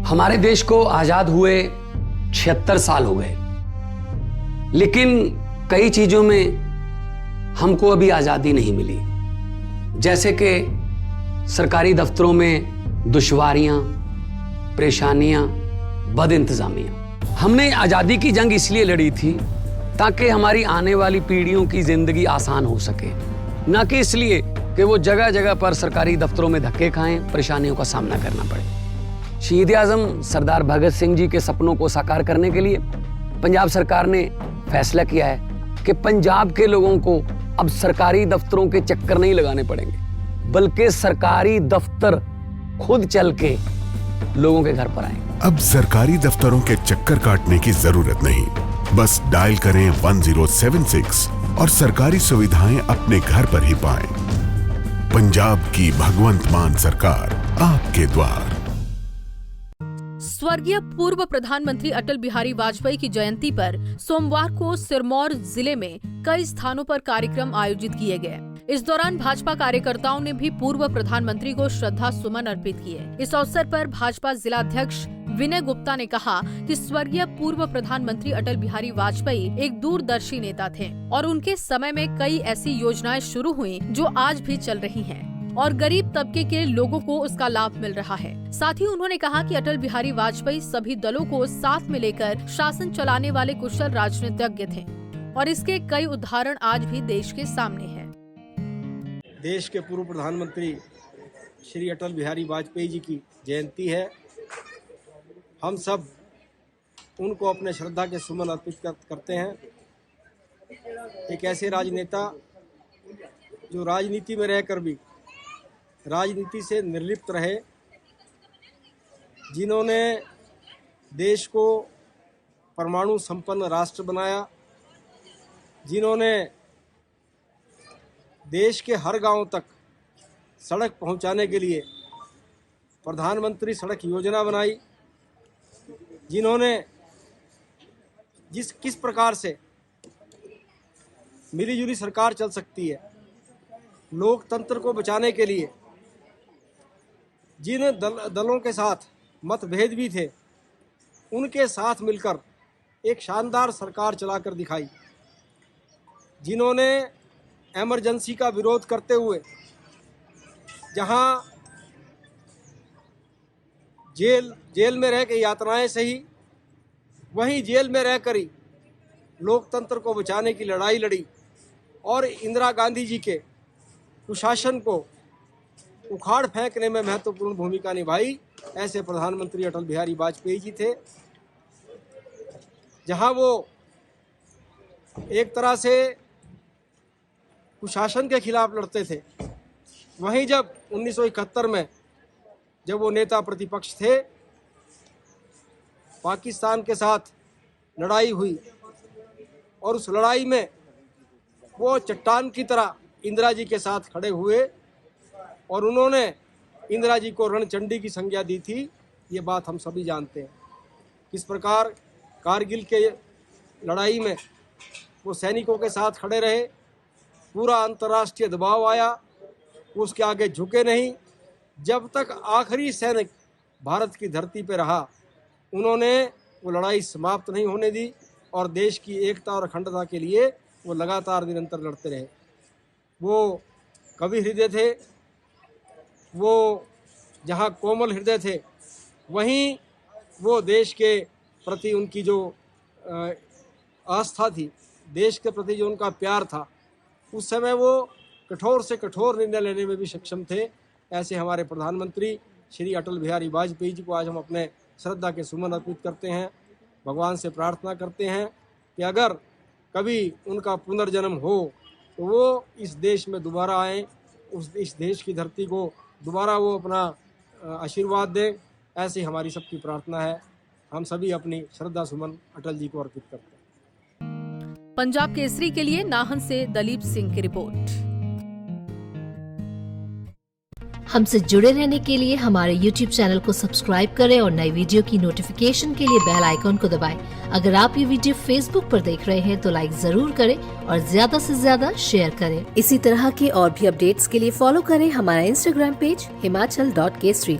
हमारे देश को आजाद हुए 76 साल हो गए, लेकिन कई चीजों में हमको अभी आजादी नहीं मिली। जैसे कि सरकारी दफ्तरों में दुश्वारियां, परेशानियां, बदइंतजामियां। हमने आजादी की जंग इसलिए लड़ी थी ताकि हमारी आने वाली पीढ़ियों की जिंदगी आसान हो सके, ना कि इसलिए कि वो जगह जगह पर सरकारी दफ्तरों में धक्के खाएं, परेशानियों का सामना करना पड़े। शहीद आजम सरदार भगत सिंह जी के सपनों को साकार करने के लिए पंजाब सरकार ने फैसला किया है कि पंजाब के लोगों को अब सरकारी दफ्तरों के चक्कर नहीं लगाने पड़ेंगे, बल्कि सरकारी दफ्तर खुद चल के लोगों के घर पर आएंगे। अब सरकारी दफ्तरों के चक्कर काटने की जरूरत नहीं, बस डायल करें 1076 और सरकारी सुविधाएं अपने घर पर ही पाएं। पंजाब की भगवंत मान सरकार आपके द्वार। स्वर्गीय पूर्व प्रधानमंत्री अटल बिहारी वाजपेयी की जयंती पर सोमवार को सिरमौर जिले में कई स्थानों पर कार्यक्रम आयोजित किए गए। इस दौरान भाजपा कार्यकर्ताओं ने भी पूर्व प्रधानमंत्री को श्रद्धा सुमन अर्पित किए। इस अवसर पर भाजपा जिलाध्यक्ष विनय गुप्ता ने कहा कि स्वर्गीय पूर्व प्रधानमंत्री अटल बिहारी वाजपेयी एक दूरदर्शी नेता थे और उनके समय में कई ऐसी योजनाएं शुरू हुई जो आज भी चल रही हैं और गरीब तबके के लोगों को उसका लाभ मिल रहा है। साथ ही उन्होंने कहा कि अटल बिहारी वाजपेयी सभी दलों को साथ में लेकर शासन चलाने वाले कुशल राजनीतिज्ञ थे और इसके कई उदाहरण आज भी देश के सामने हैं। देश के पूर्व प्रधानमंत्री श्री अटल बिहारी वाजपेयी जी की जयंती है। हम सब उनको अपने श्रद्धा के सुमन अर्पित करते हैं। एक ऐसे राजनेता जो राजनीति में रहकर भी राजनीति से निर्लिप्त रहे, जिन्होंने देश को परमाणु संपन्न राष्ट्र बनाया, जिन्होंने देश के हर गांव तक सड़क पहुंचाने के लिए प्रधानमंत्री सड़क योजना बनाई, जिन्होंने किस प्रकार से मिलीजुली सरकार चल सकती है, लोकतंत्र को बचाने के लिए जिन दलों के साथ मतभेद भी थे, उनके साथ मिलकर एक शानदार सरकार चलाकर दिखाई, जिन्होंने इमरजेंसी का विरोध करते हुए जहां जेल में रह के यातनाएं सही, वहीं जेल में रहकर ही लोकतंत्र को बचाने की लड़ाई लड़ी और इंदिरा गांधी जी के कुशासन को उखाड़ फेंकने में महत्वपूर्ण भूमिका निभाई। ऐसे प्रधानमंत्री अटल बिहारी वाजपेयी जी थे। जहां वो एक तरह से कुशासन के खिलाफ लड़ते थे, वहीं जब 1971 में जब वो नेता प्रतिपक्ष थे, पाकिस्तान के साथ लड़ाई हुई और उस लड़ाई में वो चट्टान की तरह इंदिरा जी के साथ खड़े हुए और उन्होंने इंदिरा जी को रणचंडी की संज्ञा दी थी। ये बात हम सभी जानते हैं। किस प्रकार कारगिल के लड़ाई में वो सैनिकों के साथ खड़े रहे, पूरा अंतर्राष्ट्रीय दबाव आया, वो उसके आगे झुके नहीं। जब तक आखिरी सैनिक भारत की धरती पर रहा, उन्होंने वो लड़ाई समाप्त नहीं होने दी और देश की एकता और अखंडता के लिए वो लगातार निरंतर लड़ते रहे। वो कवि हृदय थे, वो जहाँ कोमल हृदय थे, वहीं वो देश के प्रति उनकी जो आस्था थी, देश के प्रति जो उनका प्यार था, उस समय वो कठोर से कठोर निर्णय लेने में भी सक्षम थे। ऐसे हमारे प्रधानमंत्री श्री अटल बिहारी वाजपेयी जी को आज हम अपने श्रद्धा के सुमन अर्पित करते हैं। भगवान से प्रार्थना करते हैं कि अगर कभी उनका पुनर्जन्म हो तो वो इस देश में दोबारा आएँ, इस देश की धरती को दोबारा वो अपना आशीर्वाद दें। ऐसी हमारी सबकी प्रार्थना है। हम सभी अपनी श्रद्धा सुमन अटल जी को अर्पित करते हैं। पंजाब केसरी के लिए नाहन से दलीप सिंह की रिपोर्ट। हमसे जुड़े रहने के लिए हमारे YouTube चैनल को सब्सक्राइब करें और नई वीडियो की नोटिफिकेशन के लिए बेल आइकॉन को दबाएं। अगर आप ये वीडियो Facebook पर देख रहे हैं तो लाइक जरूर करें और ज्यादा से ज्यादा शेयर करें। इसी तरह के और भी अपडेट्स के लिए फॉलो करें हमारा Instagram पेज himachal.kesri।